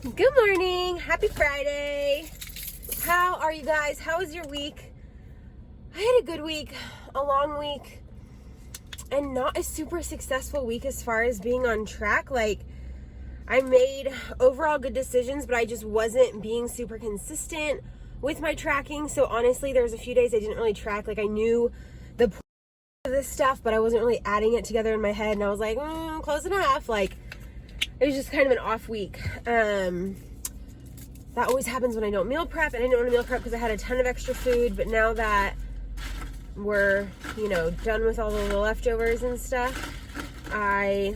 Good morning. Happy Friday. How are you guys? How was your week? I had a good week, a long week, and not a super successful week as far as being on track. Like, I made overall good decisions, but I just wasn't being super consistent with my tracking. So honestly, there was a few days I didn't really track. Like, I knew the point of this stuff, but I wasn't really adding it together in my head. And I was like, close enough. Like, it was just kind of an off week. That always happens when I don't meal prep, and I didn't want to meal prep because I had a ton of extra food. But now that we're, done with all the leftovers and stuff, I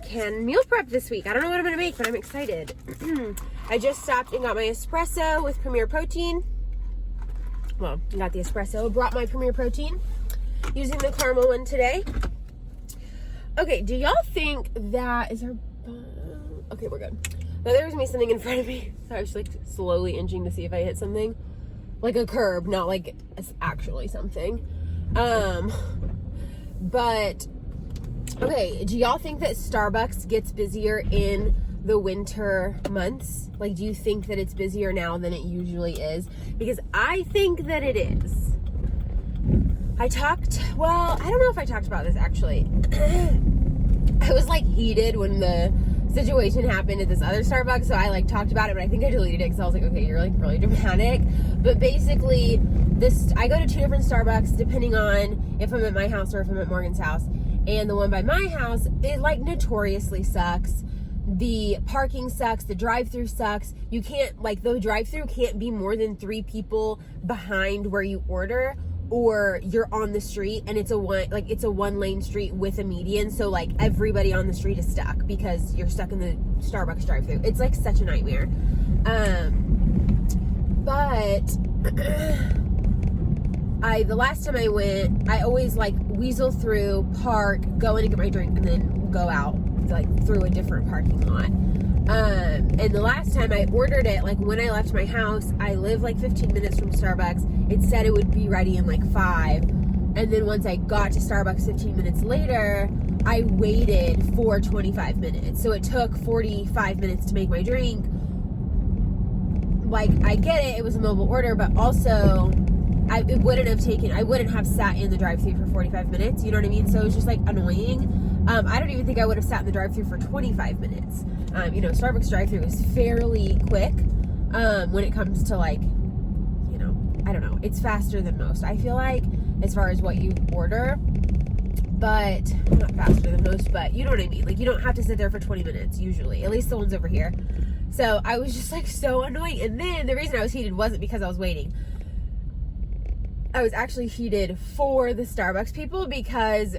can meal prep this week. I don't know what I'm going to make, but I'm excited. I just stopped and got my espresso with Premier Protein. Well, got the espresso, brought my Premier Protein, using the caramel one today. Okay, do y'all think that is our... Okay, we're good. Now, there was something in front of me, so I was like slowly inching to see if I hit something. Like a curb, not like it's actually something. But, okay, do y'all think that Starbucks gets busier in the winter months? Like, do you think that it's busier now than it usually is? Because I think that it is. I don't know if I talked about this actually. I was like heated when the situation happened at this other Starbucks, so I like talked about it, but I think I deleted it because I was like, okay, you're like really dramatic. But basically, I go to two different Starbucks depending on if I'm at my house or if I'm at Morgan's house. And the one by my house, it like notoriously sucks. The parking sucks, the drive-thru sucks. You can't, like, the drive-thru can't be more than 3 people behind where you order, or you're on the street and it's a one lane street with a median, so like everybody on the street is stuck because you're stuck in the Starbucks drive-thru. It's like such a nightmare. But the last time I went, I always like weasel through, park, go in and get my drink, and then go out like through a different parking lot. And the last time I ordered it, like when I left my house, I live like 15 minutes from Starbucks. It said it would be ready in like 5. And then once I got to Starbucks 15 minutes later, I waited for 25 minutes. So it took 45 minutes to make my drink. Like, I get it, it was a mobile order, but also I wouldn't have sat in the drive-thru for 45 minutes. You know what I mean? So it was just like annoying. I don't even think I would have sat in the drive-thru for 25 minutes. Starbucks drive-thru is fairly quick when it comes to like, I don't know. It's faster than most, I feel like, as far as what you order. But, not faster than most, but you know what I mean. Like, you don't have to sit there for 20 minutes, usually. At least the ones over here. So, I was just like so annoying. And then, the reason I was heated wasn't because I was waiting. I was actually heated for the Starbucks people because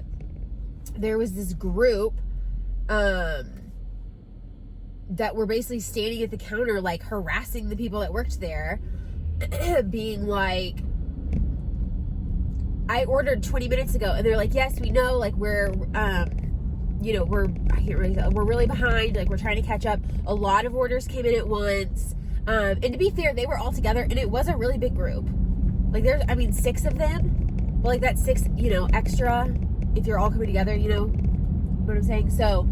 there was this group that were basically standing at the counter, like harassing the people that worked there, being like, I ordered 20 minutes ago, and they're like, yes, we know, like we're really behind, like we're trying to catch up. A lot of orders came in at once, and to be fair, they were all together, and it was a really big group. Like there's, 6 of them, but like that's 6, extra if you're all coming together, you know what I'm saying? So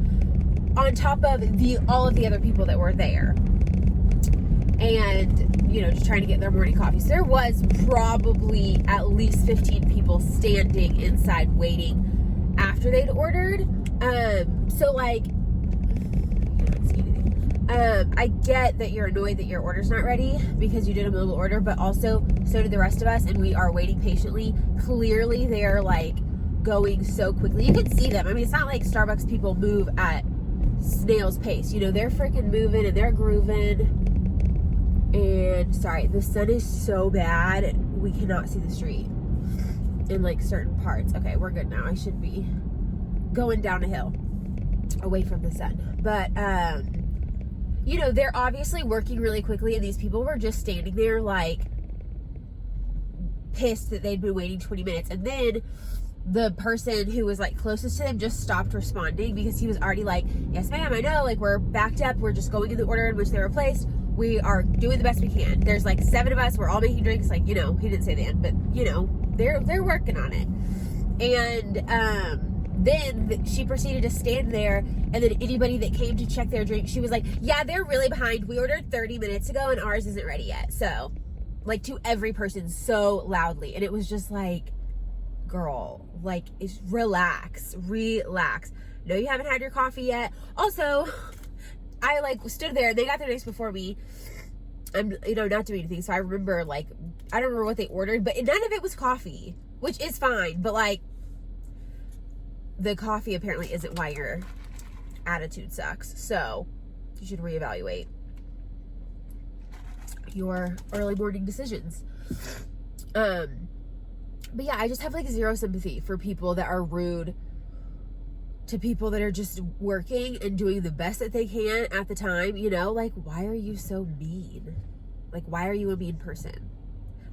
on top of all of the other people that were there, and just trying to get their morning coffee. So there was probably at least 15 people standing inside waiting after they'd ordered. So like, I get that you're annoyed that your order's not ready because you did a mobile order, but also so did the rest of us, and we are waiting patiently. Clearly they're like going so quickly. You can see them. It's not like Starbucks people move at snail's pace. They're freaking moving and they're grooving. And sorry, the sun is so bad, we cannot see the street in like certain parts. Okay, we're good now. I should be going down a hill away from the sun. But they're obviously working really quickly, and these people were just standing there like pissed that they'd been waiting 20 minutes. And then the person who was like closest to them just stopped responding because he was already like, yes ma'am, I know, like we're backed up, we're just going in the order in which they were placed, we are doing the best we can, there's like 7 of us, we're all making drinks, like, he didn't say that, but they're working on it. And then she proceeded to stand there, and then anybody that came to check their drink, she was like, yeah, they're really behind. We ordered 30 minutes ago and ours isn't ready yet. So, like, to every person so loudly. And it was just like, girl, like, it's relax. No, you haven't had your coffee yet. Also, I, like, stood there. They got their drinks before me. I'm, you know, not doing anything. So I remember, like, I don't remember what they ordered, but none of it was coffee, which is fine. But, like, the coffee apparently isn't why your attitude sucks. So you should reevaluate your early morning decisions. But yeah, I just have like zero sympathy for people that are rude to people that are just working and doing the best that they can at the time, you know? Like, why are you so mean? Like, why are you a mean person?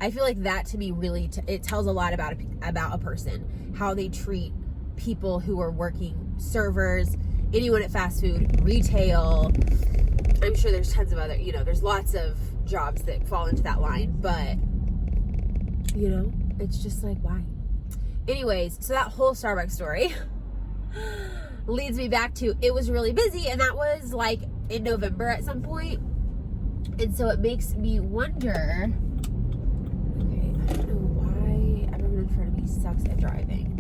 I feel like that to me really, it tells a lot about a person, how they treat people who are working, servers, anyone at fast food, retail. I'm sure there's tons of other, you know, there's lots of jobs that fall into that line, but, you know, it's just like, why? Anyways, so that whole Starbucks story leads me back to, it was really busy, and that was like in November at some point. And so it makes me wonder, okay, I don't know why everyone in front of me sucks at driving.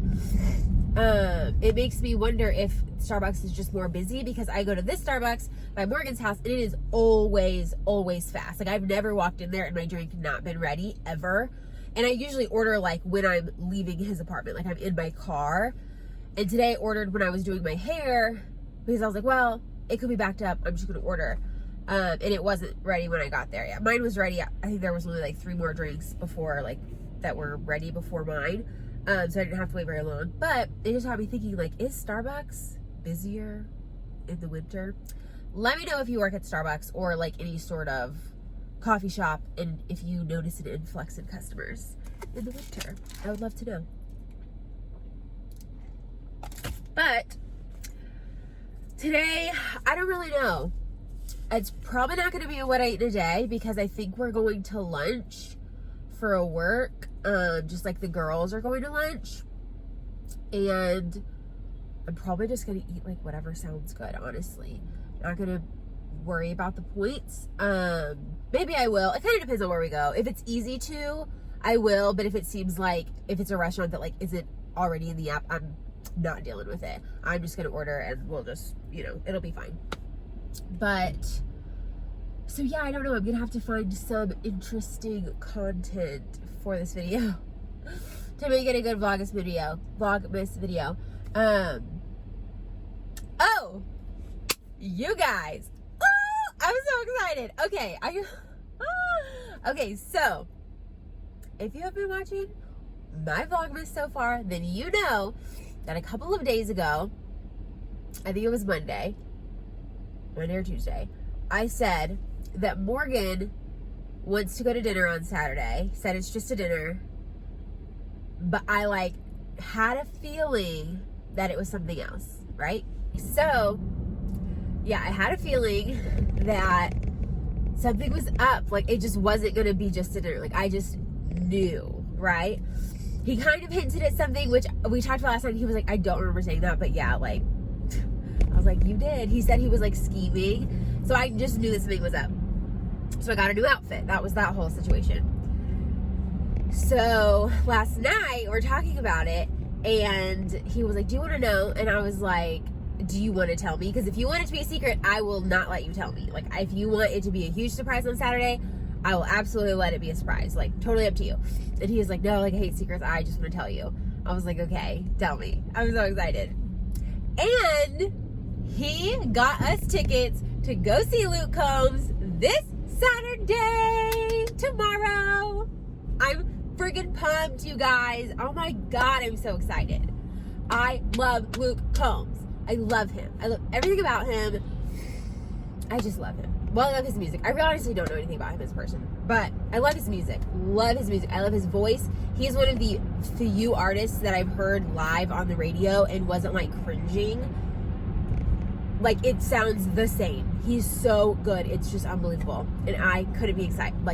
It makes me wonder if Starbucks is just more busy, because I go to this Starbucks by Morgan's house and it is always fast. Like, I've never walked in there and my drink not been ready ever. And I usually order like when I'm leaving his apartment, like I'm in my car. And today I ordered when I was doing my hair, because I was like, well, it could be backed up. I'm just going to order. And it wasn't ready when I got there. Yeah, mine was ready. I think there was only like 3 more drinks before, like, that were ready before mine. So I didn't have to wait very long. But it just had me thinking, like, is Starbucks busier in the winter? Let me know if you work at Starbucks or like any sort of coffee shop, and if you notice an influx in customers in the winter. I would love to know. But today, I don't really know. It's probably not going to be what I eat today, because I think we're going to lunch for a work. Just like the girls are going to lunch. And I'm probably just going to eat like whatever sounds good, honestly. Not going to worry about the points. Maybe I will. It kind of depends on where we go. If it's easy to, I will. But if it seems like, if it's a restaurant that like isn't already in the app, I'm not dealing with it. I'm just going to order and we'll just, you know, it'll be fine. But, so yeah, I don't know. I'm going to have to find some interesting content for this video to make it a good Vlogmas video. Oh, you guys. Oh, I'm so excited. Okay. Okay, so if you have been watching my Vlogmas so far, then you know that a couple of days ago, I think it was Monday or Tuesday, I said that Morgan wants to go to dinner on Saturday. Said it's just a dinner. But I like had a feeling that it was something else, right? So, yeah, I had a feeling that something was up. Like, it just wasn't going to be just a dinner. Like, I just knew, right? He kind of hinted at something, which we talked about last night. He was like, I don't remember saying that, but yeah, like, I was like, you did. He said he was like scheming. So I just knew this thing was up. So I got a new outfit. That was that whole situation. So last night we're talking about it, and he was like, do you want to know? And I was like, do you want to tell me? Because if you want it to be a secret, I will not let you tell me. Like, if you want it to be a huge surprise on Saturday, I will absolutely let it be a surprise. Like, totally up to you. And he was like, no, like, I hate secrets. I just want to tell you. I was like, okay, tell me. I'm so excited. And he got us tickets to go see Luke Combs this Saturday, tomorrow. I'm friggin' pumped, you guys. Oh my God, I'm so excited. I love Luke Combs. I love him. I love everything about him. I just love him. Well, I love his music. I honestly don't know anything about him as a person, but I love his music. Love his music. I love his voice. He is one of the few artists that I've heard live on the radio and wasn't like cringing. Like, it sounds the same. He's so good. It's just unbelievable. And I couldn't be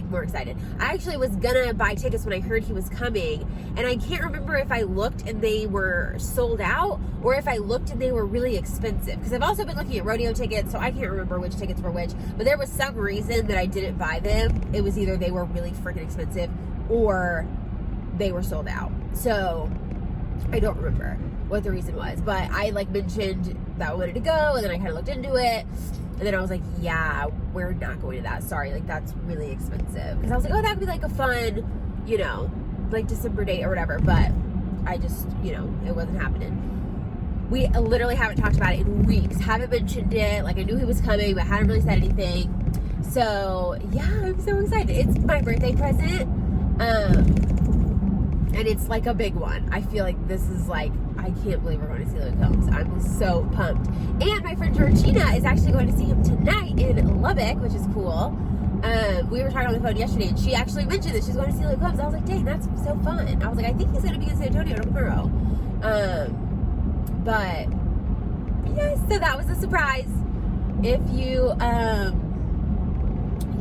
more excited. I actually was gonna buy tickets when I heard he was coming, and I can't remember if I looked and they were sold out or if I looked and they were really expensive. Because I've also been looking at rodeo tickets, so I can't remember which tickets were which. But there was some reason that I didn't buy them. It was either they were really freaking expensive or they were sold out. So I don't remember what the reason was, but I like mentioned that I wanted to go, and then I kind of looked into it, and then I was like, yeah, we're not going to that. Sorry, like that's really expensive. Because I was like, oh, that could be like a fun, you know, like December date or whatever. But I just, you know, it wasn't happening. We literally haven't talked about it in weeks. Haven't mentioned it. Like, I knew he was coming, but hadn't really said anything. So yeah, I'm so excited. It's my birthday present. And it's like a big one. I feel like this is like, I can't believe we're going to see Luke Combs. I'm so pumped. And my friend Georgina is actually going to see him tonight in Lubbock, which is cool. We were talking on the phone yesterday, and she actually mentioned that she's going to see Luke Combs. I was like, dang, that's so fun. I was like, I think he's going to be in San Antonio tomorrow. But yes, so that was a surprise. If you,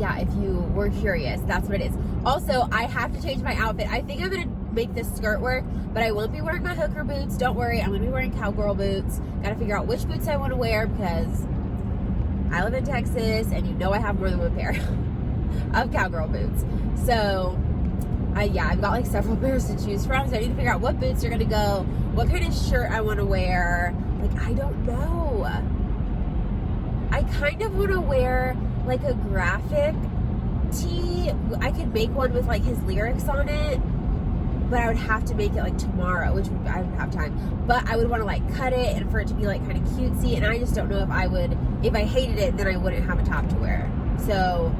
if you were curious, that's what it is. Also, I have to change my outfit. I think I'm going to make this skirt work, but I won't be wearing my hooker boots. Don't worry, I'm going to be wearing cowgirl boots. Got to figure out which boots I want to wear because I live in Texas, and you know I have more than one pair of cowgirl boots. So, I've got like several pairs to choose from, so I need to figure out what boots are going to go, what kind of shirt I want to wear. Like, I don't know. I kind of want to wear like a graphic tee. I could make one with like his lyrics on it, but I would have to make it like tomorrow, which I don't have time. But I would want to like cut it and for it to be like kind of cutesy, and I just don't know if I would, if I hated it, then I wouldn't have a top to wear. So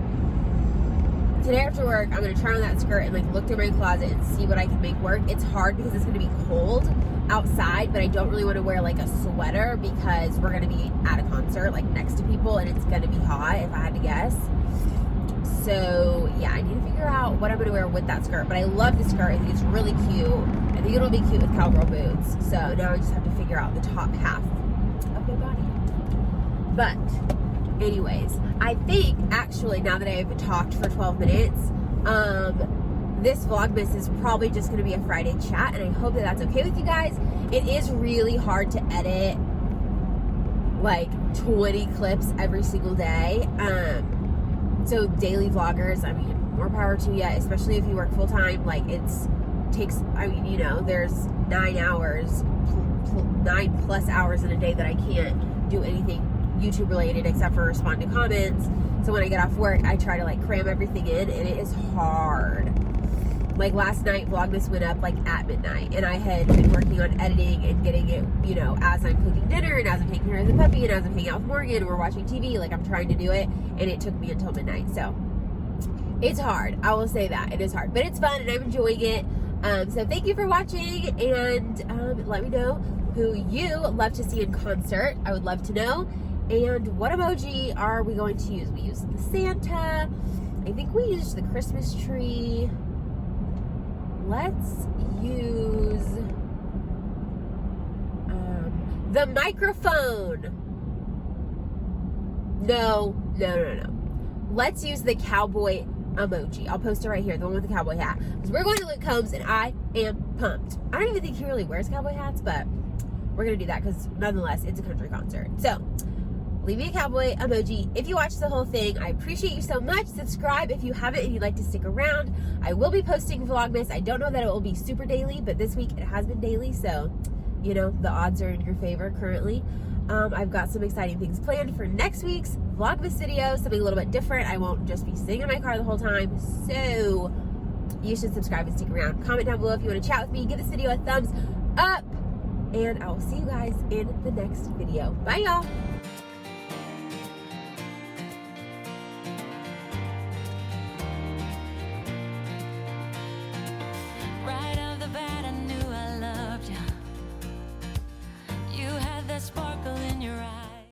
today after work, I'm going to try on that skirt and like look through my closet and see what I can make work. It's hard because it's going to be cold outside, but I don't really want to wear like a sweater because we're going to be at a concert like next to people, and it's going to be hot if I had to guess. So yeah, I need to figure out what I'm going to wear with that skirt. But I love the skirt. I think it's really cute. I think it'll be cute with cowgirl boots. So now I just have to figure out the top half of my body. But anyways, I think actually now that I've talked for 12 minutes, this Vlogmas is probably just going to be a Friday chat, and I hope that that's okay with you guys. It is really hard to edit like 20 clips every single day. So daily vloggers, I mean, more power to you, especially if you work full time. Like, takes, I mean, you know, there's 9 plus hours in a day that I can't do anything YouTube related except for respond to comments. So when I get off work, I try to like cram everything in, and it is hard. Like last night, Vlogmas went up like at midnight, and I had been working on editing and getting it, you know, as I'm cooking dinner and as I'm taking care of the puppy and as I'm hanging out with Morgan and we're watching TV. Like, I'm trying to do it, and it took me until midnight. So it's hard. I will say that it is hard, but it's fun and I'm enjoying it. So thank you for watching, and let me know who you love to see in concert. I would love to know. And what emoji are we going to use? We used the Santa. I think we used the Christmas tree. Let's use the microphone. No. Let's use the cowboy emoji. I'll post it right here, the one with the cowboy hat. Because we're going to Luke Combs, and I am pumped. I don't even think he really wears cowboy hats, but we're going to do that because nonetheless, it's a country concert. So leave me a cowboy emoji if you watch the whole thing. I appreciate you so much. Subscribe if you haven't and you'd like to stick around. I will be posting Vlogmas. I don't know that it will be super daily, but this week it has been daily, so you know the odds are in your favor currently. I've got some exciting things planned for next week's Vlogmas video, something a little bit different. I won't just be sitting in my car the whole time, so you should subscribe and stick around. Comment down below if you want to chat with me. Give this video a thumbs up, and I will see you guys in the next video. Bye, y'all.